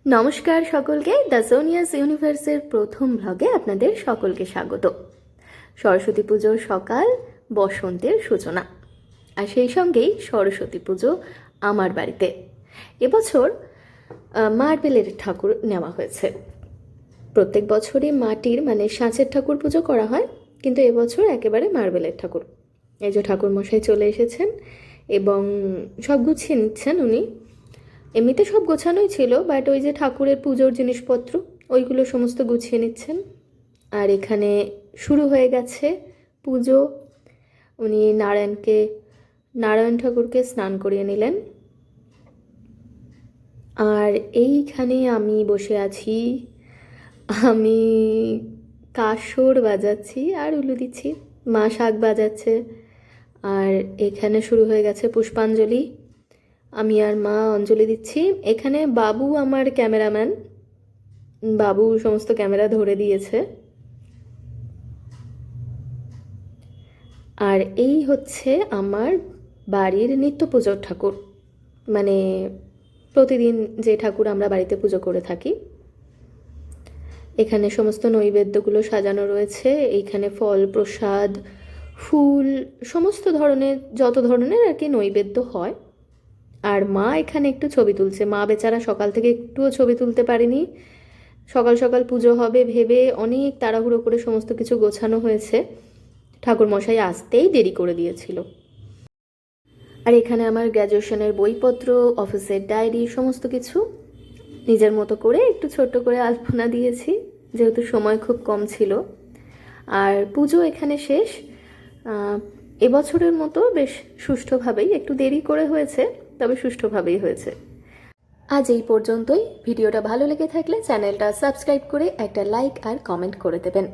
নমস্কার সকলকে, দ্য সোনিয়াস ইউনিভার্সের প্রথম ব্লগে আপনাদের সকলকে স্বাগত। সরস্বতী পুজোর সকাল, বসন্তের সূচনা, আর সেই সঙ্গেই সরস্বতী পুজো আমার বাড়িতে। এবছর মার্বেলের ঠাকুর নেওয়া হয়েছে। প্রত্যেক বছরই মাটির মানে সাঁচের ঠাকুর পুজো করা হয়, কিন্তু এবছর একেবারে মার্বেলের ঠাকুর। এই যে ঠাকুর মশাই চলে এসেছেন এবং সব গুছিয়ে নিচ্ছেন উনি। এমনিতে সব গোছানোই ছিল, বাট ওই যে ঠাকুরের পুজোর জিনিসপত্র ওইগুলো সমস্ত গুছিয়ে নিচ্ছেন। আর এখানে শুরু হয়ে গেছে পুজো। উনি নারায়ণ ঠাকুরকে স্নান করিয়ে নিলেন। আর এইখানে আমি বসে আছি, আমি কাসর বাজাচ্ছি আর উলু দিচ্ছি, মা শাঁখ বাজাচ্ছে। আর এখানে শুরু হয়ে গেছে পুষ্পাঞ্জলি, আমি আর মা অঞ্জলি দিচ্ছি। এখানে বাবু আমার ক্যামেরাম্যান, বাবু সমস্ত ক্যামেরা ধরে দিয়েছে। আর এই হচ্ছে আমার বাড়ির নিত্য পুজোর ঠাকুর, মানে প্রতিদিন যে ঠাকুর আমরা বাড়িতে পুজো করে থাকি। এখানে সমস্ত নৈবেদ্যগুলো সাজানো রয়েছে। এইখানে ফল, প্রসাদ, ফুল, সমস্ত ধরনের যত ধরনের আর কি নৈবেদ্য হয়। আর মা এখানে একটু ছবি তুলছে। মা বেচারা সকাল থেকে একটুও ছবি তুলতে পারেনি। সকাল সকাল পুজো হবে ভেবে অনেক তাড়াহুড়ো করে সমস্ত কিছু গোছানো হয়েছে, ঠাকুরমশাই আসতেই দেরি করে দিয়েছিল। আর এখানে আমার গ্র্যাজুয়েশনের বইপত্র, অফিসের ডায়েরি, সমস্ত কিছু নিজের মতো করে একটু ছোট্ট করে আলপনা দিয়েছি, যেহেতু সময় খুব কম ছিল। আর পুজো এখানে শেষ। এবছরের মতো বেশ সুষ্ঠুভাবেই, একটু দেরি করে হয়েছে তবে সুষ্ঠুভাবেই হয়েছে। আজ এই পর্যন্তই। ভিডিওটা ভালো লেগে থাকলে চ্যানেলটা সাবস্ক্রাইব করে একটা লাইক আর কমেন্ট করে দেবেন।